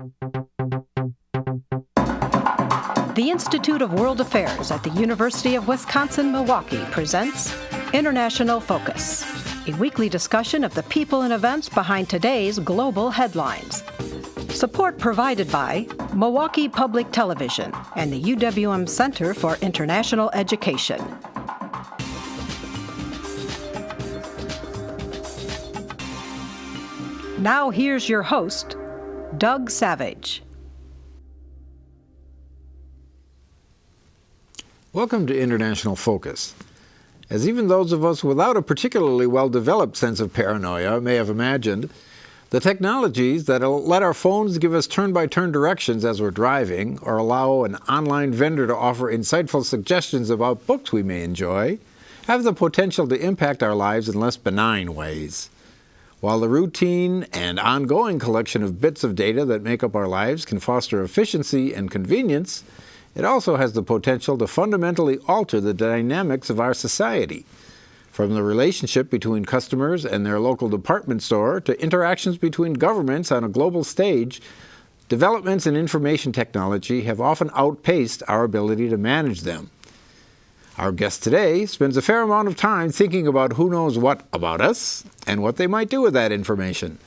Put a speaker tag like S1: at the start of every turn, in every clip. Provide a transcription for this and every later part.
S1: The Institute of World Affairs at the University of Wisconsin-Milwaukee presents International Focus, a weekly discussion of the people and events behind today's global headlines. Support provided by Milwaukee Public Television and the UWM Center for International Education. Now here's your host, Doug Savage.
S2: Welcome to International Focus. As even those of us without a particularly well-developed sense of paranoia may have imagined, the technologies that let our phones give us turn-by-turn directions as we're driving, or allow an online vendor to offer insightful suggestions about books we may enjoy, have the potential to impact our lives in less benign ways. While the routine and ongoing collection of bits of data that make up our lives can foster efficiency and convenience, it also has the potential to fundamentally alter the dynamics of our society. From the relationship between customers and their local department store to interactions between governments on a global stage, developments in information technology have often outpaced our ability to manage them. Our guest today spends a fair amount of time thinking about who knows what about us and what they might do with that information.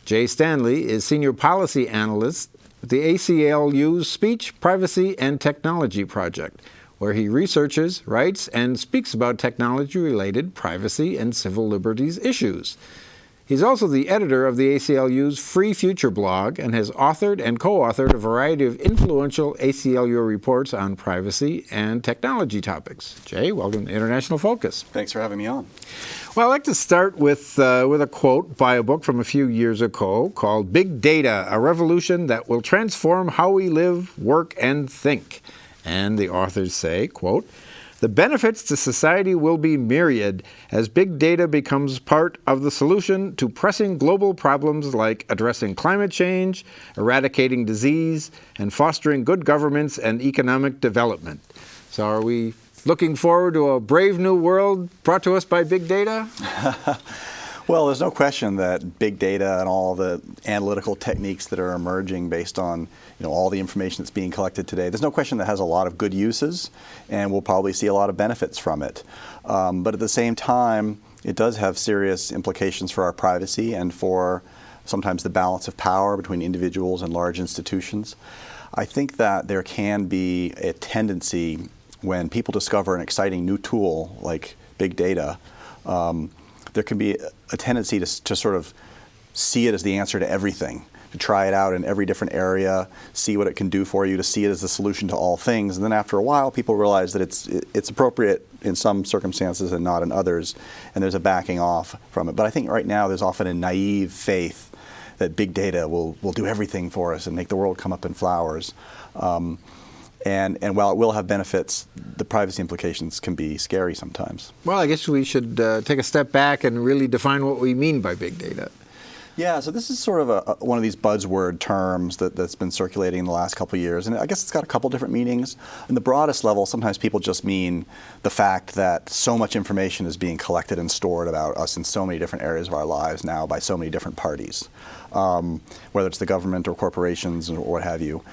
S2: Jay Stanley is Senior Policy Analyst at the ACLU's Speech, Privacy, and Technology Project, where he researches, writes, and speaks about technology-related privacy and civil liberties issues. He's also the editor of the ACLU's Free Future blog and has authored and co-authored a variety of influential ACLU reports on privacy and technology topics. Jay, welcome to International Focus.
S3: Thanks for having me on.
S2: Well, I'd like to start with a quote by a book from a few years ago called Big Data, A Revolution That Will Transform How We Live, Work, and Think. And the authors say, quote, "The benefits to society will be myriad as big data becomes part of the solution to pressing global problems like addressing climate change, eradicating disease, and fostering good governments and economic development." So are we looking forward to a brave new world brought to us by big data?
S3: Well, there's no question that big data and all the analytical techniques that are emerging based on all the information that's being collected today, there's no question that has a lot of good uses, and we'll probably see a lot of benefits from it. But at the same time, it does have serious implications for our privacy and for sometimes the balance of power between individuals and large institutions. I think that there can be a tendency when people discover an exciting new tool like big data, there can be a tendency to sort of see it as the answer to everything, to try it out in every different area, see what it can do for you, to see it as the solution to all things. And then after a while, people realize that it's appropriate in some circumstances and not in others, and there's a backing off from it. But I think right now there's often a naive faith that big data will do everything for us and make the world come up in flowers. And while it will have benefits, the privacy implications can be scary sometimes.
S2: Well, I guess we should take a step back and really define what we mean by big data.
S3: Yeah, so this is sort of one of these buzzword terms that's been circulating in the last couple of years. And I guess it's got a couple different meanings. In the broadest level, sometimes people just mean the fact that so much information is being collected and stored about us in so many different areas of our lives now by so many different parties, whether it's the government or corporations or what have you.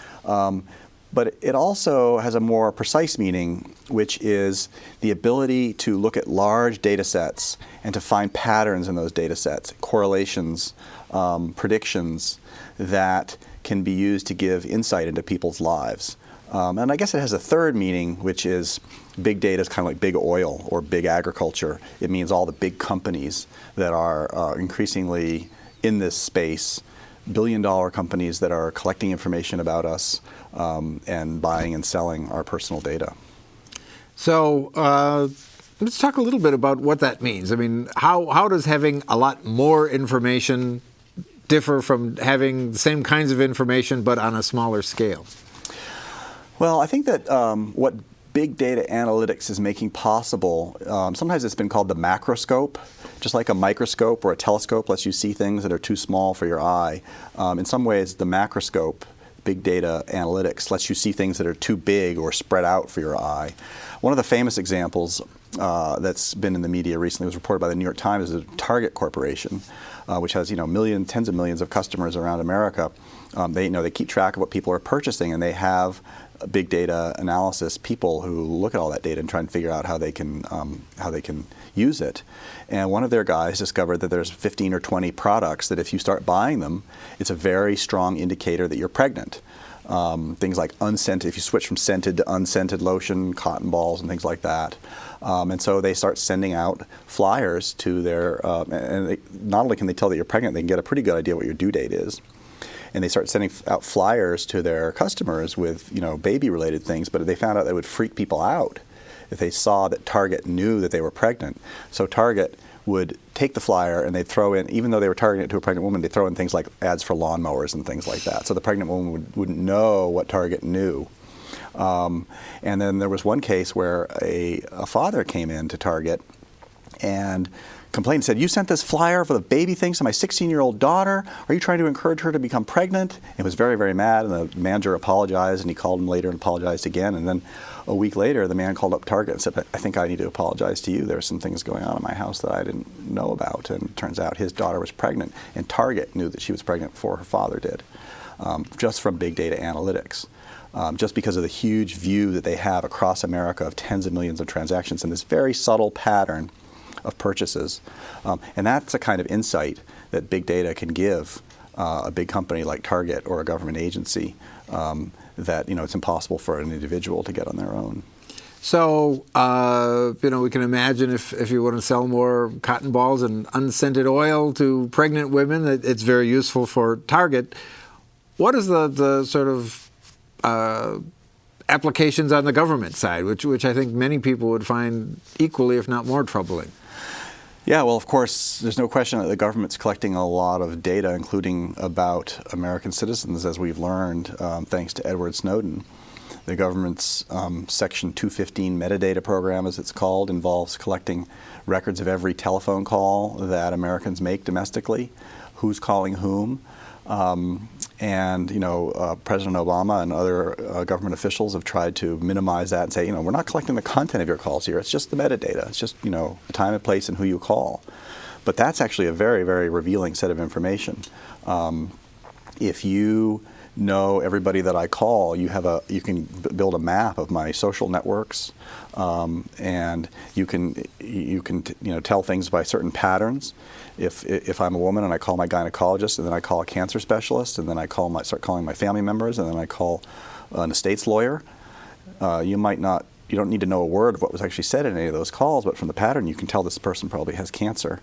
S3: But it also has a more precise meaning, which is the ability to look at large data sets and to find patterns in those data sets, correlations, predictions that can be used to give insight into people's lives. And I guess it has a third meaning, which is big data is kind of like big oil or big agriculture. It means all the big companies that are increasingly in this space, billion-dollar companies that are collecting information about us and buying and selling our personal data.
S2: So let's talk a little bit about what that means. I mean, how does having a lot more information differ from having the same kinds of information but on a smaller scale?
S3: Well, I think that what big data analytics is making possible, sometimes it's been called the macroscope. Just like a microscope or a telescope lets you see things that are too small for your eye. In some ways, the macroscope, big data analytics, lets you see things that are too big or spread out for your eye. One of the famous examples that's been in the media recently was reported by the New York Times is the Target Corporation, which has tens of millions of customers around America. They keep track of what people are purchasing, and they have big data analysis people who look at all that data and try and figure out how they can use it. And one of their guys discovered that there's 15 or 20 products that if you start buying them, it's a very strong indicator that you're pregnant. Things like unscented, if you switch from scented to unscented lotion, cotton balls, and things like that. And so they start sending out flyers to their, not only can they tell that you're pregnant, they can get a pretty good idea what your due date is. And they start sending out flyers to their customers with, baby-related things, but they found out they would freak people out if they saw that Target knew that they were pregnant. So Target would take the flyer and they'd throw in, even though they were targeting it to a pregnant woman, they'd throw in things like ads for lawnmowers and things like that. So the pregnant woman wouldn't know what Target knew. And then there was one case where a father came in to Target and complained and said, "You sent this flyer for the baby things to my 16-year-old daughter. Are you trying to encourage her to become pregnant?" And was very, very mad, and the manager apologized, and he called him later and apologized again. And then a week later, the man called up Target and said, "I think I need to apologize to you. There are some things going on in my house that I didn't know about." And it turns out his daughter was pregnant, and Target knew that she was pregnant before her father did, just from big data analytics. Just because of the huge view that they have across America of tens of millions of transactions and this very subtle pattern of purchases. And that's a kind of insight that big data can give a big company like Target or a government agency that it's impossible for an individual to get on their own.
S2: So, we can imagine if you want to sell more cotton balls and unscented oil to pregnant women, it's very useful for Target. What is the sort of applications on the government side, which I think many people would find equally, if not more, troubling?
S3: Yeah, well, of course, there's no question that the government's collecting a lot of data, including about American citizens, as we've learned, thanks to Edward Snowden. The government's Section 215 metadata program, as it's called, involves collecting records of every telephone call that Americans make domestically, who's calling whom. President Obama and other government officials have tried to minimize that and say, we're not collecting the content of your calls here. It's just the metadata. It's just, the time and place and who you call. But that's actually a very, very revealing set of information. If you know everybody that I call, you can build a map of my social networks, and you can tell things by certain patterns. If I'm a woman and I call my gynecologist, and then I call a cancer specialist, and then I start calling my family members, and then I call an estates lawyer, you don't need to know a word of what was actually said in any of those calls, but from the pattern you can tell this person probably has cancer.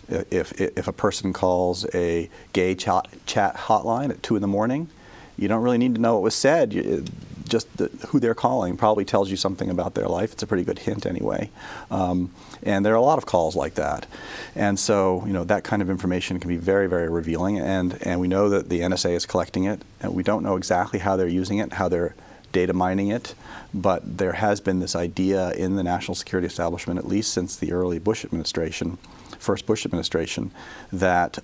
S3: If a person calls a gay chat hotline at 2 in the morning, you don't really need to know what was said. Just who they're calling probably tells you something about their life. It's a pretty good hint anyway. And there are a lot of calls like that. And so, that kind of information can be very, very revealing. And we know that the NSA is collecting it. And we don't know exactly how they're using it, how they're data mining it. But there has been this idea in the national security establishment, at least since the early first Bush administration, that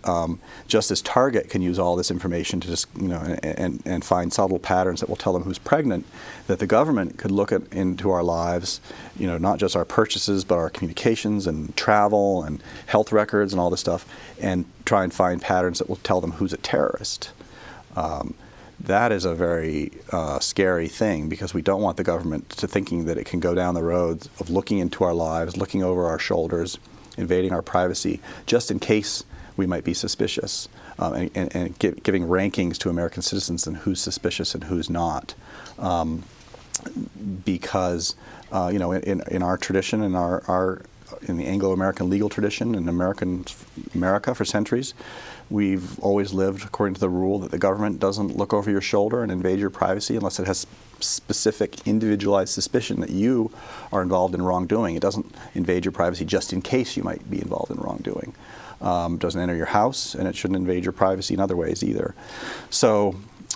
S3: just as Target can use all this information to just, and find subtle patterns that will tell them who's pregnant, that the government could look into our lives, not just our purchases, but our communications and travel and health records and all this stuff, and try and find patterns that will tell them who's a terrorist. That is a very scary thing, because we don't want the government to thinking that it can go down the road of looking into our lives, looking over our shoulders, invading our privacy, just in case we might be suspicious, and giving rankings to American citizens and who's suspicious and who's not. Because in our tradition, in the Anglo-American legal tradition, in America for centuries, we've always lived according to the rule that the government doesn't look over your shoulder and invade your privacy unless it has specific individualized suspicion that you are involved in wrongdoing. It doesn't invade your privacy just in case you might be involved in wrongdoing. Doesn't enter your house, and it shouldn't invade your privacy in other ways either. So,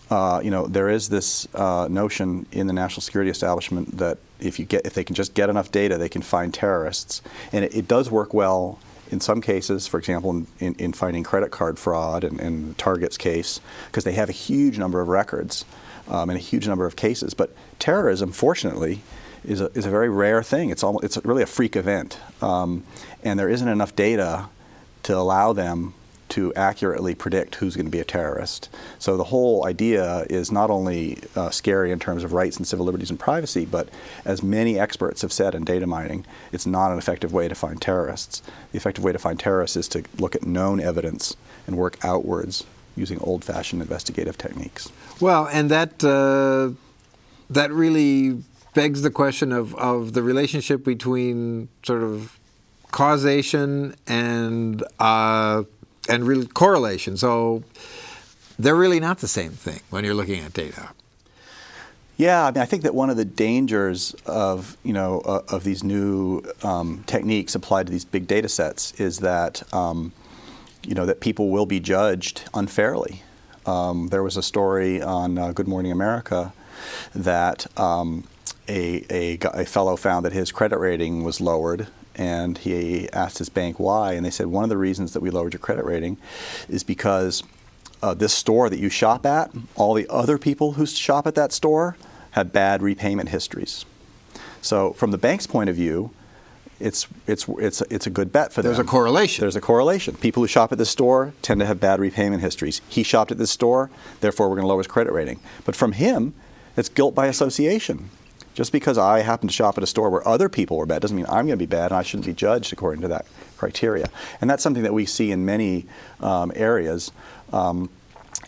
S3: there is this notion in the national security establishment that if they can just get enough data, they can find terrorists, and it does work well in some cases. For example, in finding credit card fraud, in Target's case, because they have a huge number of records and a huge number of cases. But terrorism, fortunately, is a very rare thing. It's really a freak event, and there isn't enough data to allow them to accurately predict who's going to be a terrorist. So the whole idea is not only scary in terms of rights and civil liberties and privacy, but as many experts have said in data mining, it's not an effective way to find terrorists. The effective way to find terrorists is to look at known evidence and work outwards using old-fashioned investigative techniques.
S2: Well, and that really begs the question of the relationship between sort of causation and real correlation. So they're really not the same thing when you're looking at data.
S3: Yeah, I mean, I think that one of the dangers of of these new techniques applied to these big data sets is that that people will be judged unfairly. There was a story on Good Morning America that a fellow found that his credit rating was lowered. And he asked his bank why, and they said, one of the reasons that we lowered your credit rating is because this store that you shop at, all the other people who shop at that store have bad repayment histories. So from the bank's point of view, it's a good bet for them.
S2: There's a correlation.
S3: There's a correlation. People who shop at this store tend to have bad repayment histories. He shopped at this store, therefore we're going to lower his credit rating. But from him, it's guilt by association. Just because I happen to shop at a store where other people were bad doesn't mean I'm going to be bad and I shouldn't be judged according to that criteria. And that's something that we see in many areas, and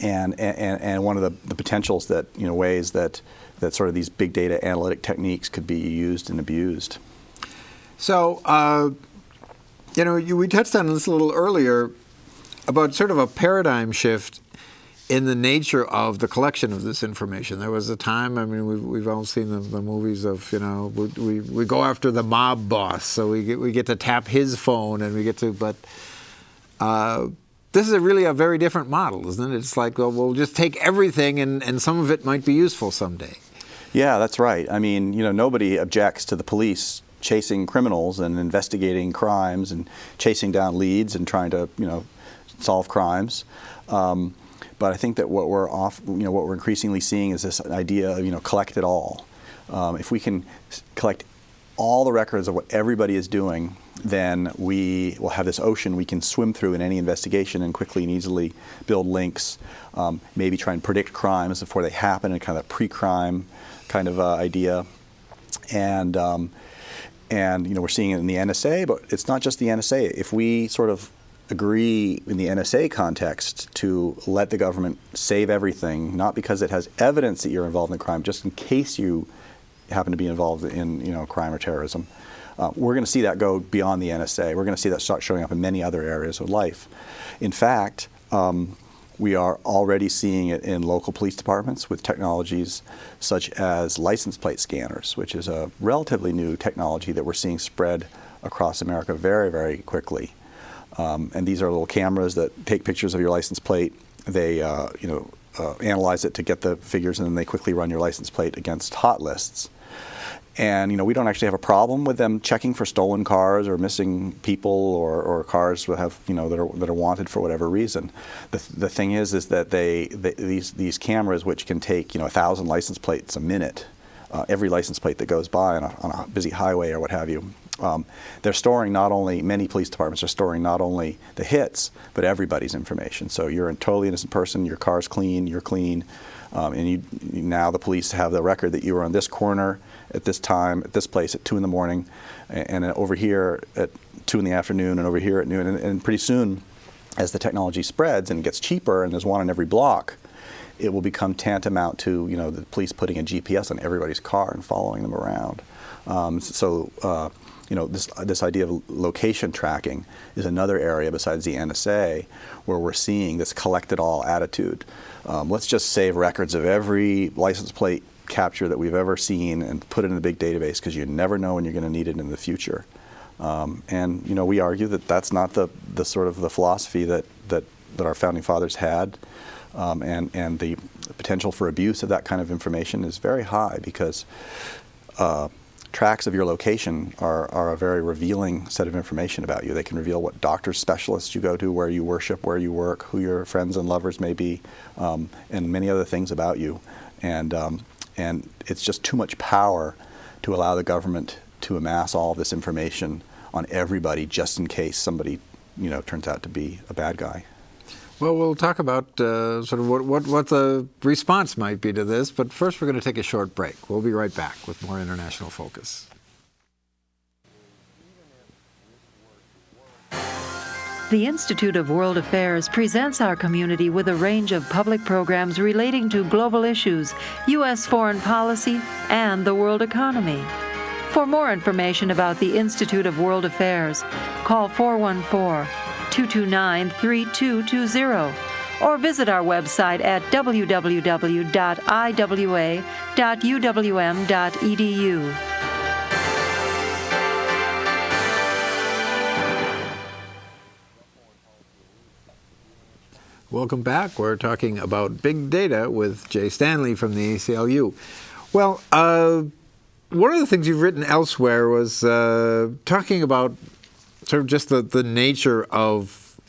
S3: one of the potentials that ways that sort of these big data analytic techniques could be used and abused.
S2: So we touched on this a little earlier about sort of a paradigm shift in the nature of the collection of this information. There was a time, I mean, we've all seen the movies of, we go after the mob boss, so we get to tap his phone and we get to, but this is really a very different model, isn't it? It's like, well, we'll just take everything and some of it might be useful someday.
S3: Yeah, that's right. I mean, nobody objects to the police chasing criminals and investigating crimes and chasing down leads and trying to, solve crimes. But I think that what we're increasingly seeing is this idea of collect it all. If we can collect all the records of what everybody is doing, then we will have this ocean we can swim through in any investigation and quickly and easily build links. Maybe try and predict crimes before they happen, in kind of a pre-crime kind of idea. And we're seeing it in the NSA, but it's not just the NSA. If we sort of agree in the NSA context to let the government save everything, not because it has evidence that you're involved in crime, just in case you happen to be involved in crime or terrorism, we're going to see that go beyond the NSA. We're going to see that start showing up in many other areas of life. In fact, we are already seeing it in local police departments with technologies such as license plate scanners, which is a relatively new technology that we're seeing spread across America very, very quickly. And these are little cameras that take pictures of your license plate. They, analyze it to get the figures, and then they quickly run your license plate against hot lists. And we don't actually have a problem with them checking for stolen cars or missing people or cars that have that are wanted for whatever reason. The thing is that these cameras, which can take 1,000 license plates a minute, every license plate that goes by on a busy highway or what have you. They're storing many police departments are storing not only the hits, but everybody's information. So you're a totally innocent person, your car's clean, you're clean, and now the police have the record that you were on this corner at this time, at this place at 2 in the morning, and over here at 2 in the afternoon, and over here at noon. And pretty soon, as the technology spreads and gets cheaper, and there's one on every block, it will become tantamount to the police putting a GPS on everybody's car and following them around. This idea of location tracking is another area besides the NSA where we're seeing this collect it all attitude. Let's just save records of every license plate capture that we've ever seen and put it in a big database because you never know when you're going to need it in the future. We argue that that's not the sort of the philosophy that our founding fathers had, and the potential for abuse of that kind of information is very high because tracks of your location are a very revealing set of information about you. They can reveal what doctors, specialists you go to, where you worship, where you work, who your friends and lovers may be, and many other things about you. And it's just too much power to allow the government to amass all this information on everybody just in case somebody, turns out to be a bad guy.
S2: Well, we'll talk about sort of what the response might be to this, but first we're going to take a short break. We'll be right back with more International Focus.
S4: The Institute of World Affairs presents our community with a range of public programs relating to global issues, U.S. foreign policy, and the world economy. For more information about the Institute of World Affairs, call 414-229-3220 or visit our website at www.iwa.uwm.edu.
S2: Welcome back. We're talking about big data with Jay Stanley from the ACLU. Well, one of the things you've written elsewhere was talking about sort of just the nature of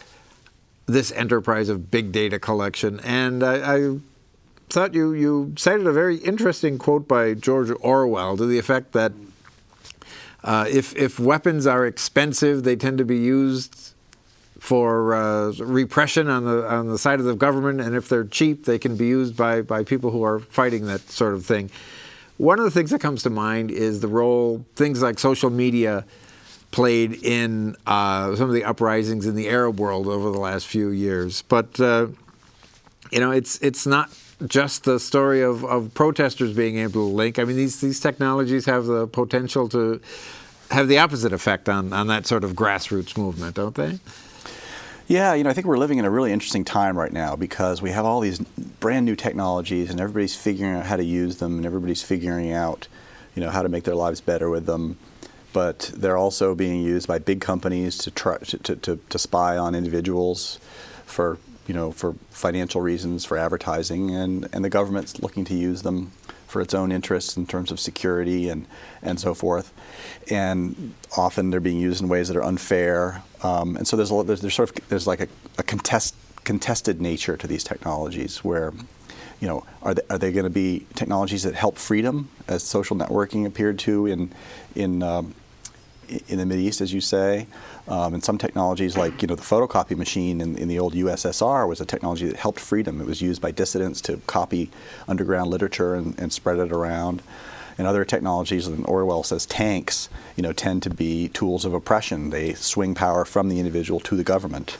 S2: this enterprise of big data collection. And I thought you cited a very interesting quote by George Orwell to the effect that if weapons are expensive, they tend to be used for repression on the side of the government, and if they're cheap, they can be used by people who are fighting that sort of thing. One of the things that comes to mind is the role things like social media played in some of the uprisings in the Arab world over the last few years. But it's not just the story of protesters being able to link. I mean, these technologies have the potential to have the opposite effect on that sort of grassroots movement, don't they?
S3: Yeah, I think we're living in a really interesting time right now because we have all these brand new technologies and everybody's figuring out how to use them and everybody's figuring out, how to make their lives better with them. But they're also being used by big companies to try to spy on individuals for financial reasons, for advertising, and the government's looking to use them for its own interests in terms of security and so forth. And often they're being used in ways that are unfair. And so there's like a contested nature to these technologies where, are they going to be technologies that help freedom, as social networking appeared to in the Mideast, as you say? And some technologies like, the photocopy machine in the old USSR was a technology that helped freedom. It was used by dissidents to copy underground literature and spread it around. And other technologies, and Orwell says tanks, tend to be tools of oppression. They swing power from the individual to the government.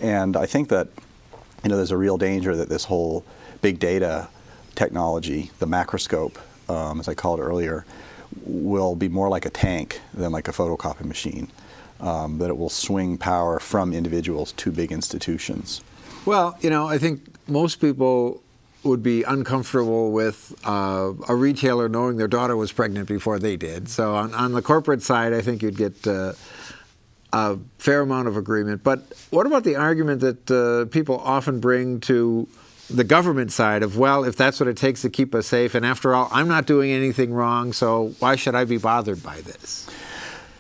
S3: And I think that, there's a real danger that this whole big data technology, the macroscope, as I called it earlier, will be more like a tank than like a photocopy machine. That it will swing power from individuals to big institutions.
S2: Well, I think most people would be uncomfortable with a retailer knowing their daughter was pregnant before they did. So on the corporate side, I think you'd get a fair amount of agreement. But what about the argument that people often bring to the government side of, well, if that's what it takes to keep us safe, and after all, I'm not doing anything wrong, so why should I be bothered by this?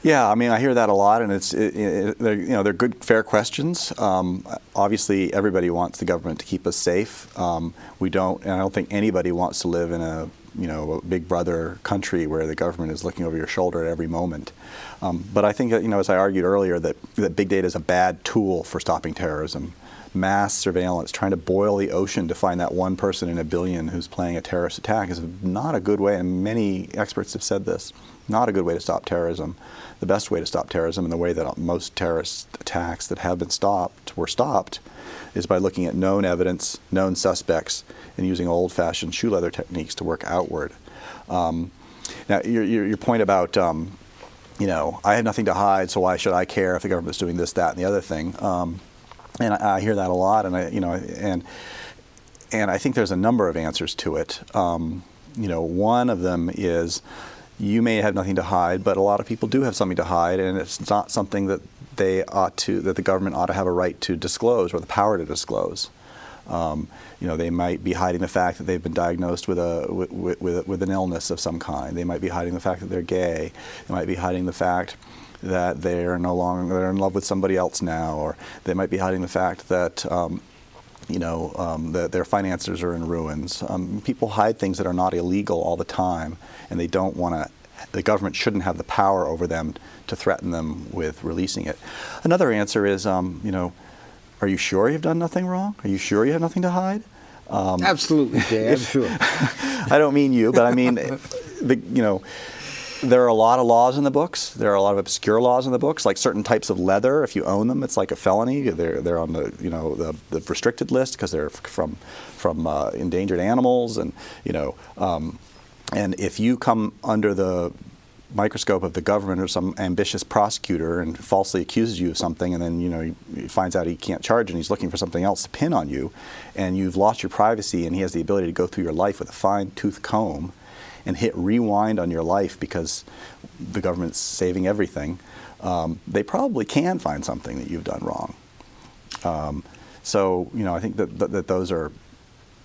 S3: Yeah, I mean, I hear that a lot, and they're good, fair questions. Obviously, everybody wants the government to keep us safe. We don't, and I don't think anybody wants to live in a big brother country where the government is looking over your shoulder at every moment. But I think that, as I argued earlier, that big data is a bad tool for stopping terrorism. Mass surveillance, trying to boil the ocean to find that one person in a billion who's planning a terrorist attack is not a good way, and many experts have said this, not a good way to stop terrorism. The best way to stop terrorism, and the way that most terrorist attacks that have been stopped were stopped, is by looking at known evidence, known suspects, and using old-fashioned shoe leather techniques to work outward. Now, your point about, I have nothing to hide, so why should I care if the government's doing this, that, and the other thing? And I hear that a lot, and I think there's a number of answers to it. One of them is, you may have nothing to hide, but a lot of people do have something to hide, and it's not something that that the government ought to have a right to disclose or the power to disclose. They might be hiding the fact that they've been diagnosed with an illness of some kind. They might be hiding the fact that they're gay. They might be hiding the fact that they're in love with somebody else now, or they might be hiding the fact that that their finances are in ruins. People hide things that are not illegal all the time, and they don't want to the government shouldn't have the power over them to threaten them with releasing it. Another answer is, are you sure you've done nothing wrong? Are you sure you have nothing to hide?
S2: Absolutely, Jay, I'm sure.
S3: I don't mean you, but I mean, there are a lot of laws in the books. There are a lot of obscure laws in the books, like certain types of leather. If you own them, it's like a felony. They're on the restricted list because they're from endangered animals, and and if you come under the microscope of the government or some ambitious prosecutor and falsely accuses you of something, and then he finds out he can't charge and he's looking for something else to pin on you, and you've lost your privacy, and he has the ability to go through your life with a fine-tooth comb and hit rewind on your life because the government's saving everything, they probably can find something that you've done wrong. So I think that those are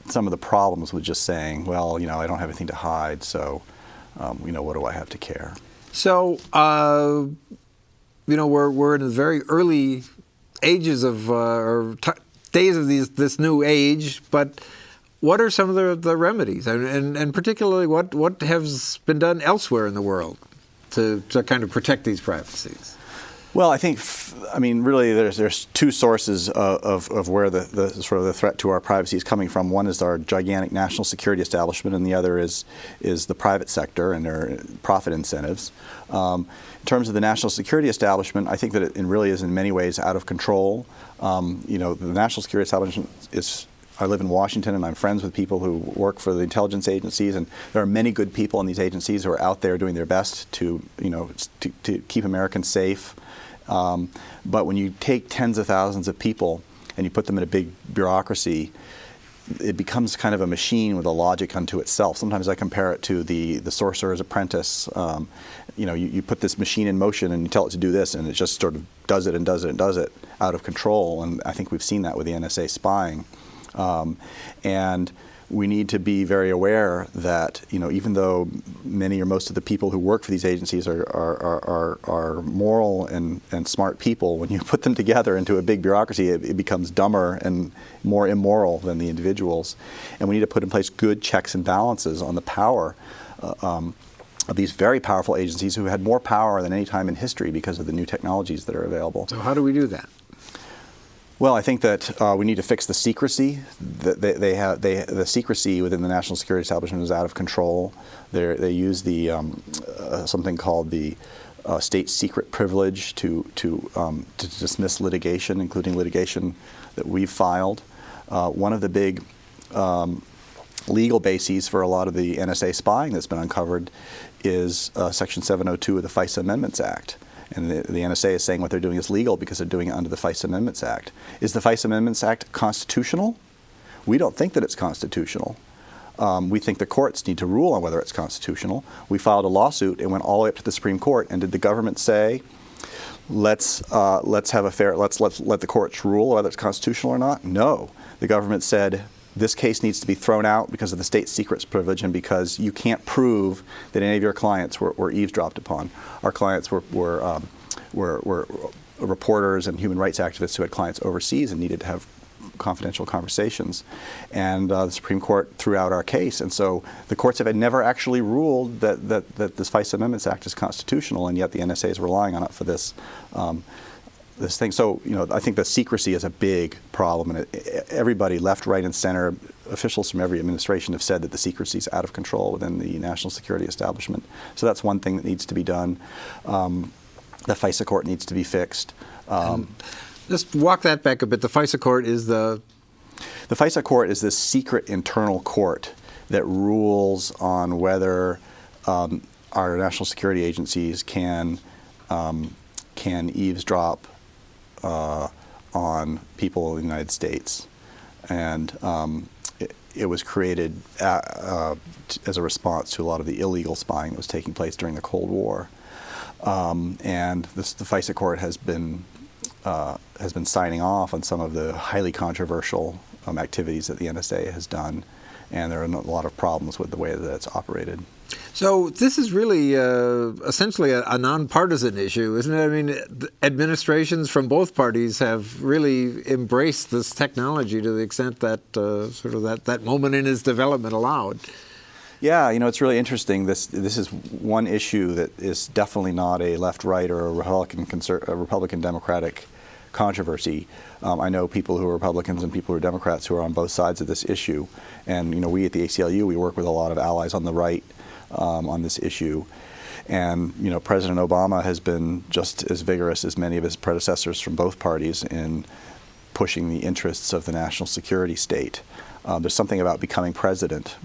S3: some of the problems with just saying, well, I don't have anything to hide, so what do I have to care?
S2: So, we're in the very early ages of days of this new age, but what are some of the remedies, and particularly what has been done elsewhere in the world to kind of protect these privacies?
S3: Well, I think, really, there's two sources of where the sort of the threat to our privacy is coming from. One is our gigantic national security establishment, and the other is the private sector and their profit incentives. In terms of the national security establishment, I think that it really is in many ways out of control. The national security establishment is. I live in Washington, and I'm friends with people who work for the intelligence agencies, and there are many good people in these agencies who are out there doing their best to keep Americans safe. But when you take tens of thousands of people and you put them in a big bureaucracy, it becomes kind of a machine with a logic unto itself. Sometimes I compare it to the Sorcerer's Apprentice. You put this machine in motion and you tell it to do this, and it just sort of does it and does it and does it out of control. And I think we've seen that with the NSA spying. And we need to be very aware that even though many or most of the people who work for these agencies are moral and smart people, when you put them together into a big bureaucracy, it becomes dumber and more immoral than the individuals. And we need to put in place good checks and balances on the power of these very powerful agencies who had more power than any time in history because of the new technologies that are available.
S2: So how do we do that?
S3: Well, I think that we need to fix the secrecy. The secrecy within the national security establishment is out of control. They use the something called the state secret privilege to dismiss litigation, including litigation that we've filed. One of the big legal bases for a lot of the NSA spying that's been uncovered is Section 702 of the FISA Amendments Act. And the NSA is saying what they're doing is legal because they're doing it under the FISA Amendments Act. Is the FISA Amendments Act constitutional? We don't think that it's constitutional. We think the courts need to rule on whether it's constitutional. We filed a lawsuit and went all the way up to the Supreme Court. And did the government say, let's let the courts rule whether it's constitutional or not? No. The government said, this case needs to be thrown out because of the state secrets privilege and because you can't prove that any of your clients were eavesdropped upon. Our clients were reporters and human rights activists who had clients overseas and needed to have confidential conversations. And the Supreme Court threw out our case. And so the courts have never actually ruled that this FISA Amendments Act is constitutional, and yet the NSA is relying on it for this thing. So, I think the secrecy is a big problem, and everybody, left, right, and center, officials from every administration have said that the secrecy is out of control within the national security establishment. So that's one thing that needs to be done. The FISA court needs to be fixed.
S2: Just walk that back a bit. The FISA court is the
S3: FISA court is this secret internal court that rules on whether our national security agencies can eavesdrop on people in the United States. And it was created as a response to a lot of the illegal spying that was taking place during the Cold War. And the FISA court has been signing off on some of the highly controversial activities that the NSA has done, and there are a lot of problems with the way that it's operated.
S2: So this is really essentially a nonpartisan issue, isn't it? I mean, administrations from both parties have really embraced this technology to the extent that that moment in its development allowed.
S3: Yeah, it's really interesting. This is one issue that is definitely not a left-right or a Republican-Democratic controversy. I know people who are Republicans and people who are Democrats who are on both sides of this issue. And we at the ACLU, we work with a lot of allies on the right on this issue. And President Obama has been just as vigorous as many of his predecessors from both parties in pushing the interests of the national security state. There's something about becoming president,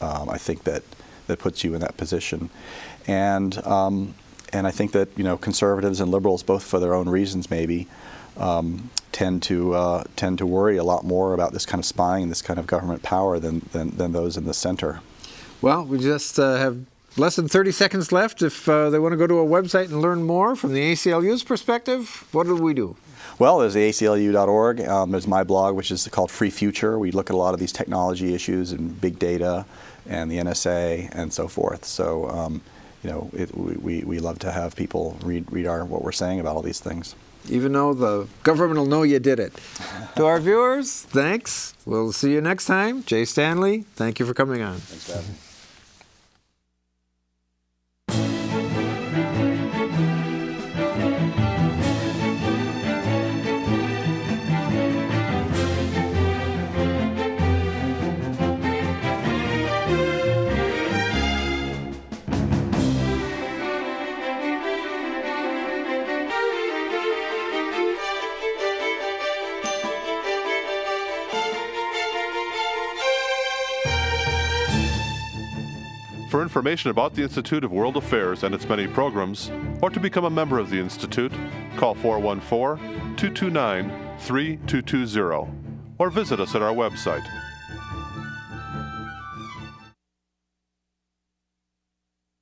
S3: I think, that puts you in that position. And I think that conservatives and liberals, both for their own reasons maybe, tend to worry a lot more about this kind of spying, this kind of government power than those in the center.
S2: Well, we just have less than 30 seconds left. If they want to go to a website and learn more from the ACLU's perspective, what do we do?
S3: Well, there's aclu.org. There's my blog, which is called Free Future. We look at a lot of these technology issues and big data and the NSA and so forth. So, we love to have people read what we're saying about all these things.
S2: Even though the government will know you did it. To our viewers, thanks. We'll see you next time. Jay Stanley, thank you for coming on.
S3: Thanks for having me.
S5: For information about the Institute of World Affairs and its many programs, or to become a member of the Institute, call 414-229-3220 or visit us at our website,